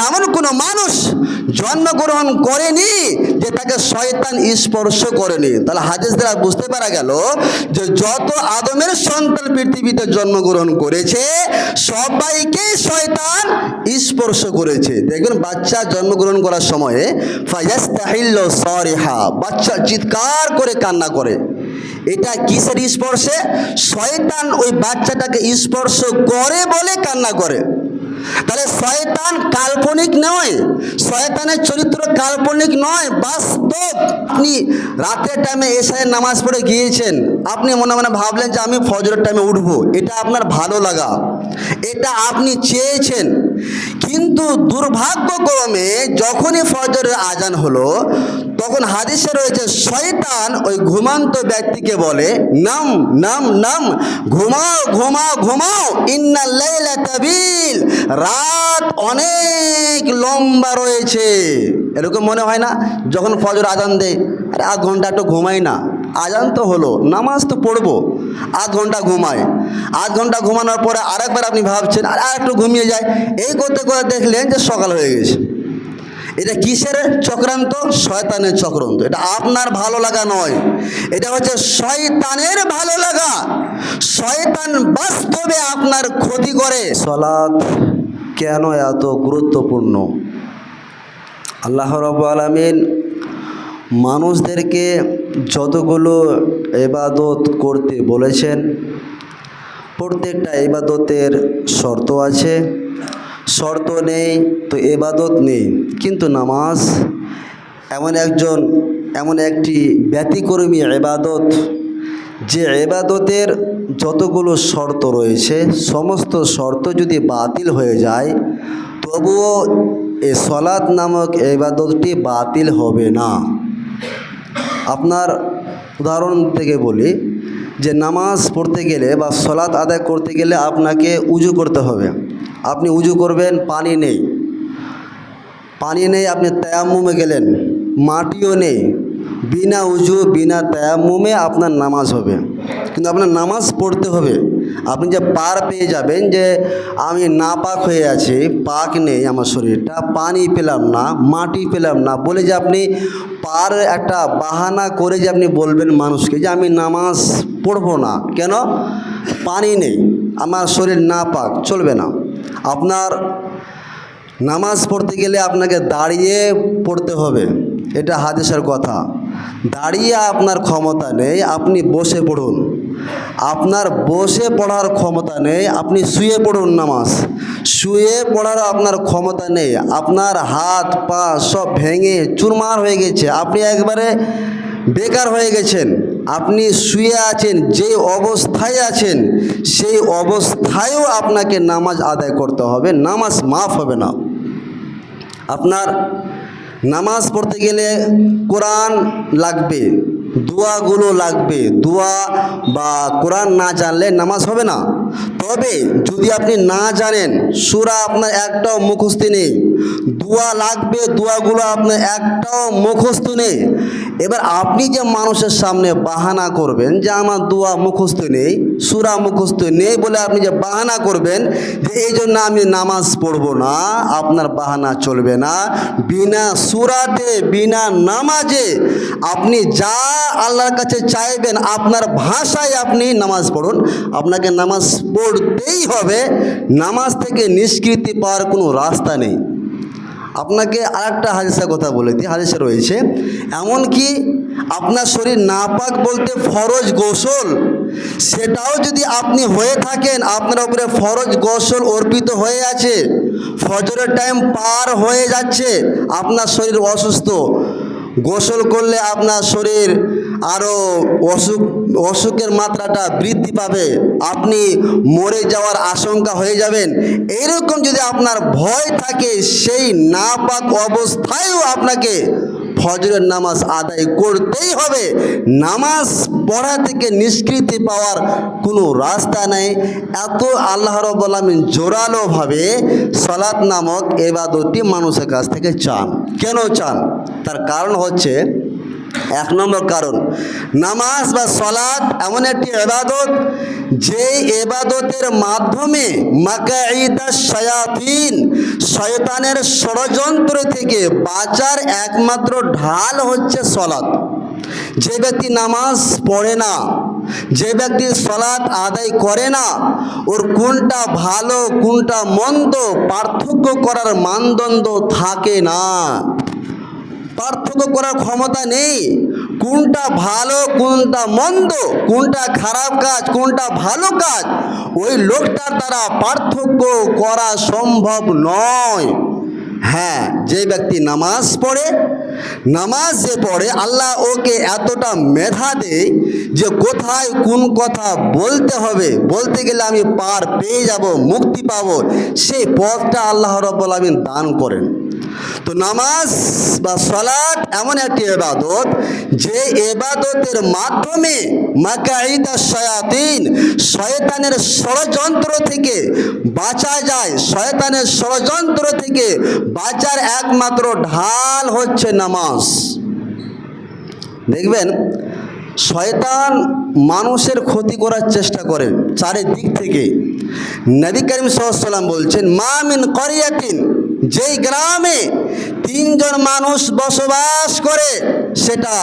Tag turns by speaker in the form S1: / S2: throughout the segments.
S1: এমন কোনো মানুষ জন্মগ্রহণ করেনি যে তাকে শয়তান স্পর্শ করেনি। তাহলে হাদিস দ্বারা বুঝতে পারা গেল যে যত আদমের সন্তান পৃথিবীতে জন্মগ্রহণ করেছে সবাইকে শয়তান স্পর্শ করেছে। দেখবেন বাচ্চা জন্মগ্রহণ করার সময়ে ফায়াস্তাহিল্লু সারিহা, বাচ্চা চিৎকার করে কান্না করে। এটা কিসের স্পর্শে? শয়তান ওই বাচ্চাটাকে স্পর্শ করে বলে কান্না করে। তাহলে শয়তান কাল্পনিক নয়, শয়তানের চরিত্র কাল্পনিক নয়, বাস্তব। আপনি রাতের টাইমে এশারের নামাজ পড়ে গিয়েছেন, আপনি মনে মনে ভাবলেন যে আমি ফজরের টাইমে উঠবো, এটা আপনার ভালো লাগা, এটা আপনি চেয়েছেন। কিন্তু দুর্ভাগ্যক্রমে যখনই ফজরের আজান হলো তখন হাদিসে রয়েছে শয়তান ওই ঘুমান্ত ব্যক্তিকে বলে নাম নাম নাম, ঘুমাও ঘুমাও ঘুমাও, ইন্নাল লাইলা তাবিল, রাত অনেক লম্বা রয়েছে। এরকম মনে হয় না যখন ফজর আজান দেয়, আরে আধ ঘন্টা একটু ঘুমাই না, আজান তো হলো, নামাজ তো পড়বো, আধ ঘন্টা ঘুমায়। আধ ঘন্টা ঘুমানোর পরে আরেকবার আপনি ভাবছেন আর একটু ঘুমিয়ে যায়, এই করতে করে দেখলেন যে সকাল হয়ে গেছে। এটা কিসের চক্রান্ত? শয়তানের চক্রান্ত। এটা আপনার ভালো লাগা নয়, এটা হচ্ছে শয়তানের ভালো লাগা। শয়তান বাস্তবে আপনার ক্ষতি করে। সালাত কেন এত গুরুত্বপূর্ণ? আল্লাহ রাব্বুল আলামিন মানুষদেরকে যতগুলো ইবাদত করতে বলেছেন প্রত্যেকটা ইবাদতের শর্ত আছে, শর্ত নেই তো ইবাদত নেই। কিন্তু নামাজ এমন একটি ব্যতিক্রমী ইবাদত যে ইবাদতের যতগুলো শর্ত রয়েছে সমস্ত শর্ত যদি বাতিল হয়ে যায় তবুও এই সালাত নামক ইবাদতটি বাতিল হবে না। আপনার উদাহরণ থেকে বলি যে নামাজ পড়তে গেলে বা সালাত আদায় করতে গেলে আপনাকে উজু করতে হবে। আপনি উজু করবেন, পানি নেই, আপনি তায়াম্মুমে গেলেন, মাটিও নেই, বিনা উজু বিনা তায়াম্মুমে আপনার নামাজ হবে। কিন্তু আপনার নামাজ পড়তে হবে। আপনি যে পার পেয়ে যাবেন যে আমি নাপাক হয়ে আছি, পাক নেই আমার শরীরটা, পানি পেলাম না, মাটি পেলাম না বলে যে আপনি পার একটা বাহানা করে যে আপনি বলবেন মানুষকে যে আমি নামাজ পড়বো না, কেন? পানি নেই, আমার শরীর নাপাক, চলবে না। আপনার নামাজ পড়তে গেলে আপনাকে দাঁড়িয়ে পড়তে হবে, এটা হাদিসের কথা। দাঁড়িয়ে আপনার ক্ষমতা নেই, আপনি বসে পড়ুন। আপনার বসে পড়ার ক্ষমতা নেই, আপনি শুয়ে পড়ুন। নামাজ শুয়ে পড়ার আপনার ক্ষমতা নেই, আপনার হাত পা সব ভেঙে চুরমার হয়ে গেছে, আপনি একবারে বেকার হয়ে গেছেন। আপনি শুয়ে আছেন, যে অবস্থায় আছেন সেই অবস্থায়ও আপনাকে নামাজ আদায় করতে হবে, নামাজ মাফ হবে না। আপনার নামাজ পড়তে গেলে কোরআন লাগবে, দোয়াগুলো লাগবে। দোয়া বা কোরআন না জানলে নামাজ হবে না। তবে যদি আপনি না জানেন, সূরা আপনার একটাও মুখস্থ নেই, দোয়া লাগবে, দোয়াগুলো আপনার একটাও মুখস্থ নেই। এবার আপনি যে মানুষের সামনে বাহানা করবেন যে আমার দোয়া মুখস্থ নেই, সূরা মুখস্থ নেই বলে আপনি যে বাহানা করবেন যে এই জন্য আমি নামাজ পড়বো না, আপনার বাহানা চলবে না। বিনা সূরাতে বিনা নামাজে আপনি যা আল্লাহর কাছে চাইবেন আপনার ভাষায় আপনি নামাজ পড়ুন, আপনাকে নামাজ পড়তেই হবে। নামাজ থেকে নিষ্কৃতি পাওয়ার কোনো রাস্তা নেই। আপনাকে আরেকটা হাদিসের কথা বলে দিই, হাদিসে রয়েছে এমনকি আপনার শরীর নাপাক বলতে ফরজ গোসল, সেটাও যদি আপনি হয়ে থাকেন, আপনার উপরে ফরজ গোসল অর্পিত হয়ে আছে, ফজরের টাইম পার হয়ে যাচ্ছে, আপনার শরীর অসুস্থ, গোসল করলে আপনার শরীর আরও অসুখের মাত্রাটা বৃদ্ধি পাবে, আপনি মরে যাওয়ার আশঙ্কা হয়ে যাবেন। এইরকম যদি আপনার ভয় থাকে, সেই নাপাক অবস্থায়ও আপনাকে ফজরের নামাজ আদায় করতেই হবে। নামাজ পড়া থেকে নিষ্কৃতি পাওয়ার কোনো রাস্তা নেই। এত আল্লাহ রাব্বুল আলামিন জোরালোভাবে সালাত নামক ইবাদতটি মানুষের কাছ থেকে চান। কেন চান? তার কারণ হচ্ছে, এক নম্বর কারণ, নামাজ বা সালাত এমন একটি ইবাদত যে ইবাদতের মাধ্যমে মাকাইদাশ শায়াতিন, শয়তানের ষড়যন্ত্র থেকে বাঁচার একমাত্র ঢাল হচ্ছে সালাত। যে ব্যক্তি নামাজ পড়ে না, যে ব্যক্তি সালাত আদায় করে না, ওর কোনটা ভালো কোনটা মন্দ পার্থক্য করার মানদণ্ড থাকে না, পার্থক্য করার ক্ষমতা নেই। কোনটা ভালো কোনটা মন্দ, কোনটা খারাপ কাজ কোনটা ভালো কাজ, ওই লোকটার দ্বারা পার্থক্য করা সম্ভব নয়। হ্যাঁ, যে ব্যক্তি নামাজ পড়ে, নামাজ যে পড়ে, আল্লাহ ওকে এতটা মেধা দেয় যে কোথায় কোন কথা বলতে হবে, বলতে গেলে আমি পার পেয়ে যাব, মুক্তি পাবো, সেই পথটা আল্লাহ রাব্বুল আলামিন দান করেন। তো নামাজ বা সালাত এমন একটি ইবাদত, যে ইবাদতের মাধ্যমে মাকাইদাশ শায়াতিন, শয়তানের ষড়যন্ত্র থেকে বাঁচা যায়। শয়তানের ষড়যন্ত্র থেকে বাঁচার একমাত্র ঢাল হচ্ছে নামাজ। দেখবেন শয়তান মানুষের ক্ষতি করার চেষ্টা করে চারিদিক থেকে। নবী করিম সাল্লাল্লাহু আলাইহি ওয়াসাল্লাম বলছেন, মা মিন ক্বরিয়াতিন, যেই গ্রামে 3 জন মানুষ বসবাস করে, সেটা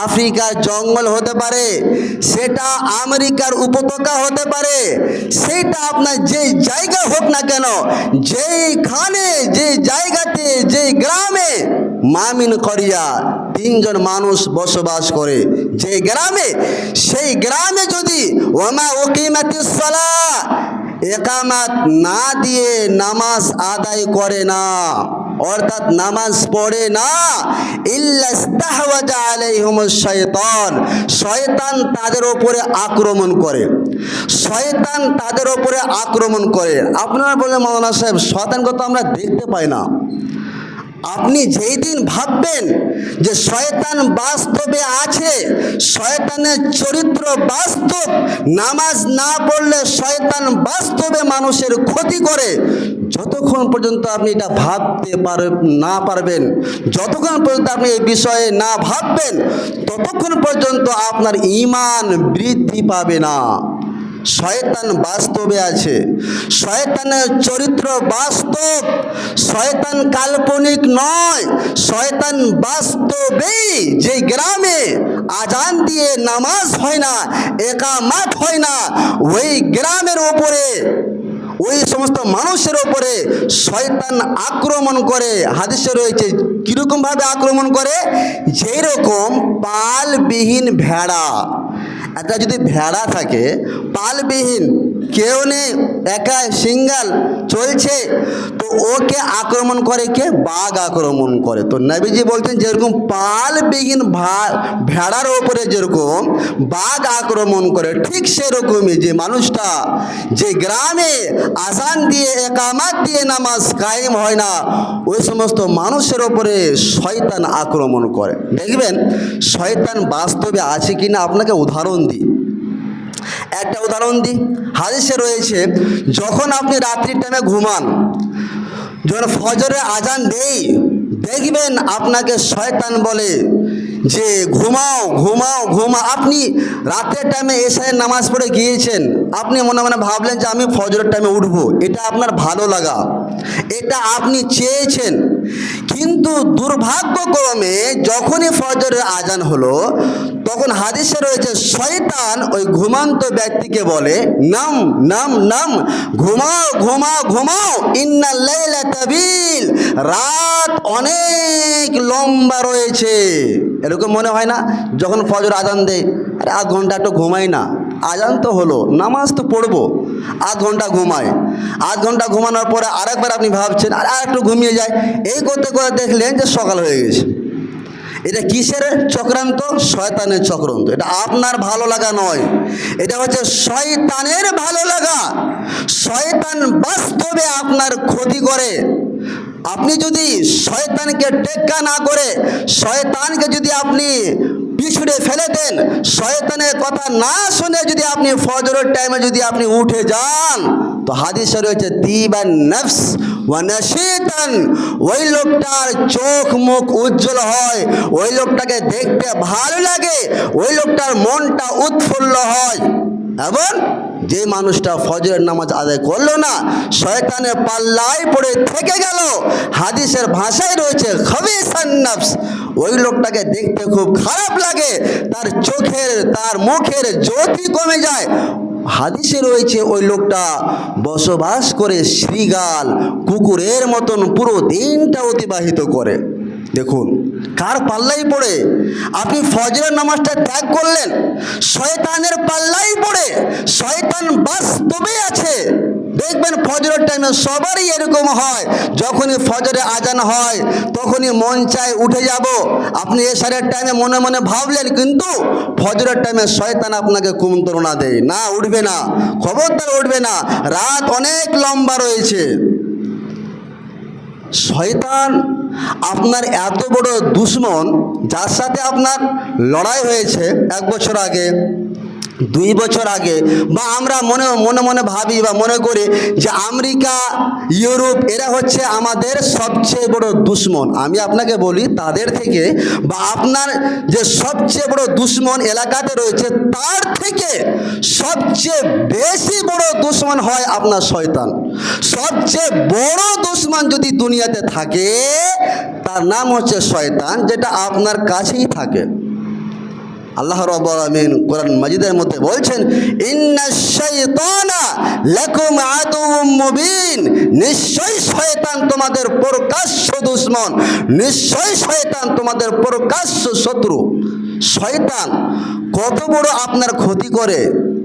S1: আফ্রিকার জঙ্গল হতে পারে, সেটা আমেরিকার উপত্যকা হতে পারে, সেটা আপনার যে জায়গা হোক না কেন, যেইখানে যে জায়গাতে যে গ্রামে মামিন করিয়া 3 জন মানুষ বসবাস করে, যে গ্রামে, সেই গ্রামে যদি ওমা উকিমাতিস সালাহ, একামাত না দিয়ে নামাজ আদায় করে না, অর্থাৎ নামাজ পড়ে না, ইল্লা ইস্তাহওয়াজা আলাইহিমুশ শাইতান, শয়তান তাদের উপরে আক্রমণ করে, শয়তান তাদের উপরে আক্রমণ করে। আপনারা বলেন, মাওলানা সাহেব শয়তানকে তো আমরা দেখতে পাই না। আপনি যেই দিন ভাববেন যে শয়তান বাস্তবে আছে, শয়তানের চরিত্র বাস্তব, নামাজ না পড়লে শয়তান বাস্তবে মানুষের ক্ষতি করে, যতক্ষণ পর্যন্ত আপনি এটা ভাবতে না পারবেন, যতক্ষণ পর্যন্ত আপনি এই বিষয়ে না ভাববেন, ততক্ষণ পর্যন্ত আপনার ঈমান বৃদ্ধি পাবে না। শয়তান বাস্তবে আছে, শয়তানের চরিত্র বাস্তব, শয়তান কাল্পনিক নয়, শয়তান বাস্তবেই। যে গ্রামে আজান দিয়ে নামাজ হয় না, একামাত হয় না, ওই গ্রামের ওপরে, ওই সমস্ত মানুষের ওপরে শয়তান আক্রমণ করে। হাদিসে রয়েছে কীরকমভাবে আক্রমণ করে, যেই রকম পালবিহীন ভেড়া, একটা যদি ভেড়া থাকে পালবিহীন, কেউ নেই, একা সিঙ্গাল চলছে, তো ওকে আক্রমণ করে কে? বাঘ আক্রমণ করে। তো নবীজি বলছেন যেরকম পালবিহীন ভেড়ার ওপরে যেরকম বাঘ আক্রমণ করে, ঠিক সেরকমই যে মানুষটা যে গ্রামে আজান দিয়ে একামাত দিয়ে নামাজ কায়েম হয় না, ওই সমস্ত মানুষের ওপরে শয়তান আক্রমণ করে। দেখবেন শয়তান বাস্তবে আছে কিনা আপনাকে উদাহরণ দিই, একটা উদাহরণ দিই। হাদিসে রয়েছে, যখন আপনি রাত্রির টাইমে ঘুমান, যখন ফজরে আজান দেই, দেখবেন আপনাকে শয়তান বলে যে ঘুমাও ঘুমাও ঘুমাও। আপনি রাতের টাইমে এশারের নামাজ পড়ে গিয়েছেন, আপনি মনে মনে ভাবলেন যে আমি ফজরের টাইমে উঠবো, এটা আপনার ভালো লাগা, এটা আপনি চেয়েছেন। কিন্তু দুর্ভাগ্যক্রমে যখনই ফজরের আজান হলো, তখন হাদিসে রয়েছে শয়তান ওই ঘুমান্ত ব্যক্তিকে বলে, নাম নাম নাম, ঘুমাও ঘুমাও ঘুমাও, ইন্নাল লাইলা তাবিল, রাত অনেক লম্বা রয়েছে। এরকম মনে হয় না যখন ফজর আজান দেয়, আরে আধ ঘন্টা একটু ঘুমাই না, আজান তো হলো, নামাজ তো পড়বো, আধ ঘন্টা ঘুমায়। আধ ঘন্টা ঘুমানোর পরে আরেকবার আপনি ভাবছেন আর একটু ঘুমিয়ে যায়, এই করতে করে দেখলেন যে সকাল হয়ে গেছে। এটা কিসের চক্রান্ত? শয়তানের চক্রান্ত। এটা আপনার ভালো লাগা নয়, এটা হচ্ছে শয়তানের ভালো লাগা। শয়তান বাস্তবে আপনার ক্ষতি করে। আপনি যদি শয়তানকে টেক্কা না করে, শয়তানকে যদি আপনি পিছড়ে ফেলে দেন, শয়তানের কথা না শুনে যদি আপনি ফজরের টাইমে যদি আপনি উঠে যান, তো হাদিসে রয়েছে তিবান নফস ওয়া নাশিতান, ওই লোকটার চোখ মুখ উজ্জ্বল হয়, ওই লোকটাকে দেখতে ভালো লাগে, ওই লোকটার মনটা উৎফুল্ল হয় এবং যে মানুষটা ফজরের নামাজ আদায় করলো না, শয়তানের পাল্লায় পড়ে থেকে গেল। হাদিসের ভাষায় রয়েছে খবিসান নফস, ওই লোকটাকে দেখতে খুব খারাপ লাগে, তার চোখের তার মুখের জ্যোতি কমে যায়। হাদিসে রয়েছে ওই লোকটা বসবাস করে শৃগাল কুকুরের মতন পুরো দিনটা অতিবাহিত করে। দেখুন কার পাল্লাই পড়ে আপনি ফজরের নামাজটা ত্যাগ করলেন, শয়তানের পাল্লাই পড়ে। শয়তান বাস্তবে আছে। দেখবেন ফজরের টাইমে সবারই এরকম হয়, যখনই ফজরে আজান হয় তখনই মন চায় উঠে যাব। আপনি এশারের টাইমে মনে মনে ভাবলেন, কিন্তু ফজরের টাইমে শয়তান আপনাকে কুমন্ত্রণা দেয়, না উঠবে না, খবরদার উঠবে না, রাত অনেক লম্বা রয়েছে। শয়তান আপনার এত বড় দুশমন, যার সাথে আপনার লড়াই হয়েছে 1 বছর আগে, 2 বছর আগে, বা আমরা মনে মনে ভাবি বা মনে করি যে আমেরিকা, ইউরোপ এরা হচ্ছে আমাদের সবচেয়ে বড় দুশমন। আমি আপনাকে বলি, তাদের থেকে বা আপনার যে সবচেয়ে বড় দুশমন এলাকাতে রয়েছে, তার থেকে সবচেয়ে বেশি বড় দুশমন হয় আপনার শয়তান। সবচেয়ে বড় দুশমন যদি দুনিয়াতে থাকে, তার নাম হচ্ছে শয়তান, যেটা আপনার কাছেই থাকে। আল্লাহ রাব্বুল আলামিন কোরআন মাজিদের মধ্যে বলছেন, ইন্নাশ শাইতানা লাকুম আদুউম মুবিন, নিশ্চয়ই শয়তান তোমাদের প্রকাশ্য দুশমন, নিশ্চয়ই শয়তান তোমাদের প্রকাশ্য শত্রু। শয়তান কত বড় আপনার ক্ষতি করে,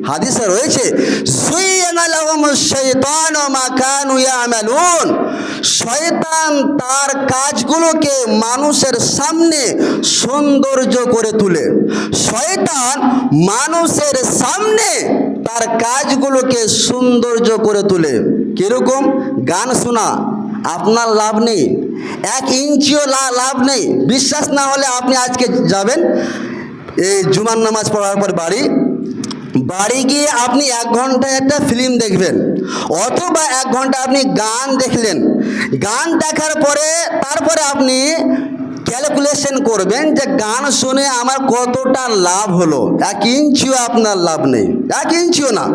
S1: হাদিসে রয়েছে যুয়্যিনা লাহুমুশ শাইতানু মা কানু ইয়ামালুন। শয়তান তার কাজগুলোকে মানুষের সামনে সৌন্দর্য করে তোলে। শয়তান মানুষের সামনে তার কাজগুলোকে সৌন্দর্য করে তোলে। কিরকম? গান শোনা আপনার লাভ নেই, 1 ইঞ্চিও লাভ নেই। বিশ্বাস না হলে আপনি আজকে যাবেন এই জুমার নামাজ পড়ার পর বাড়ি গিয়ে আপনি 1 ঘন্টা একটা ফিল্ম দেখবেন, অথবা 1 ঘন্টা আপনি গান দেখলেন। গান দেখার পরে তারপরে আপনি ক্যালকুলেশন করবেন যে গান শুনে আমার কতটা লাভ হলো। 1 ইঞ্চিও আপনার লাভ নেই, 1 ইঞ্চিও না।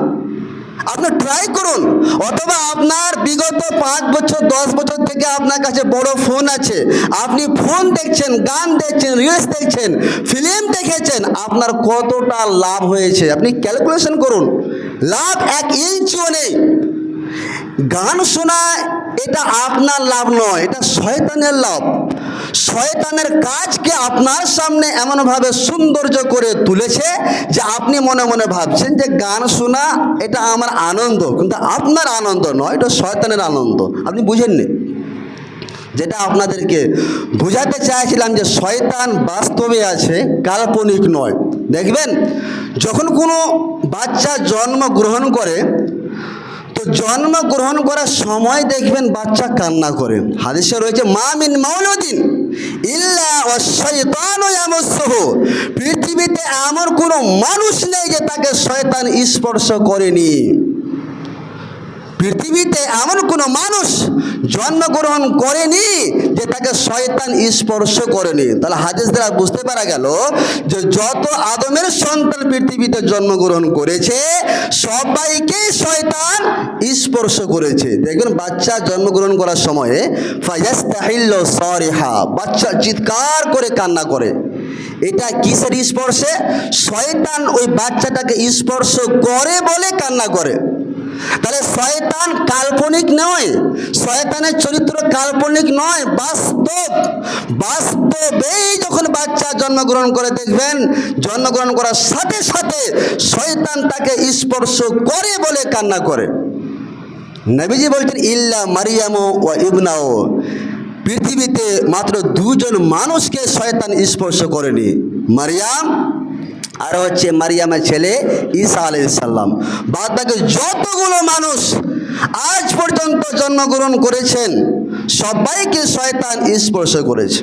S1: আপনি ট্রাই করুন, অথবা আপনার বিগত 5 বছর 10 বছর থেকে আপনার কাছে বড় ফোন আছে, আপনি ফোন দেখছেন, গান দেখছেন, রিলস দেখছেন, ফিল্ম দেখেছেন, আপনার কতটা লাভ হয়েছে আপনি ক্যালকুলেশন করুন। লাভ 1 ইঞ্চিও নেই। গান শোনা এটা আপনার লাভ নয়, এটা শয়তানের লাভ। শয়তানের কাজকে আপনার সামনে এমনভাবে সৌন্দর্য করে তুলেছে যে আপনি মনে মনে ভাবছেন যে গান শোনা এটা আমার আনন্দ, কিন্তু আপনার আনন্দ নয়, এটা শয়তানের আনন্দ। আপনি বুঝেননি। যেটা আপনাদেরকে বোঝাতে চাইছিলাম যে শয়তান বাস্তবে আছে, কাল্পনিক নয়। দেখবেন যখন কোনো বাচ্চা জন্মগ্রহণ করে, তো জন্মগ্রহণ করার সময় দেখবেন বাচ্চা কান্না করে। হাদিসে রয়েছে, মা মিন মাউলুদিন ইল্লা ওয়াশ-শাইতানু ইয়ামাসসুহু, পৃথিবীতে এমন কোনো মানুষ নেই যে তাকে শয়তান স্পর্শ করেনি। পৃথিবীতে এমন কোনো মানুষ জন্মগ্রহণ করেনি যে তাকে শয়তান স্পর্শ করেনি। তাহলে হাদিস দ্বারা বুঝতে পারা গেল যে যত আদমের সন্তান পৃথিবীতে জন্মগ্রহণ করেছে সবাইকে শয়তান স্পর্শ করেছে। দেখবেন বাচ্চা জন্মগ্রহণ করার সময়ে ফায়াস্তাহিল্লু সারিহা, বাচ্চা চিৎকার করে কান্না করে। এটা কিসের স্পর্শে? শয়তান ওই বাচ্চাটাকে স্পর্শ করে বলে কান্না করে। তাহলে শয়তান কাল্পনিক নয়, শয়তানের চরিত্র কাল্পনিক নয়, বাস্তবেই যখন বাচ্চা জন্মগ্রহণ করে দেখবেন জন্মগ্রহণ করার সাথে সাথে শয়তান তাকে স্পর্শ করে বলে কান্না করে। নবীজি বলছেন, ইল্লা মারিয়াম ওয়া ইবনাও, পৃথিবীতে মাত্র 2 জন মানুষকে শয়তান স্পর্শ করেনি, মারিয়াম আর হচ্ছে মারিয়ামের ছেলে ঈসা আলাইহিস সালাম। বাদ বাকি যতগুলো মানুষ আজ পর্যন্ত জন্মগ্রহণ করেছেন সবাইকে শয়তান স্পর্শ করেছে।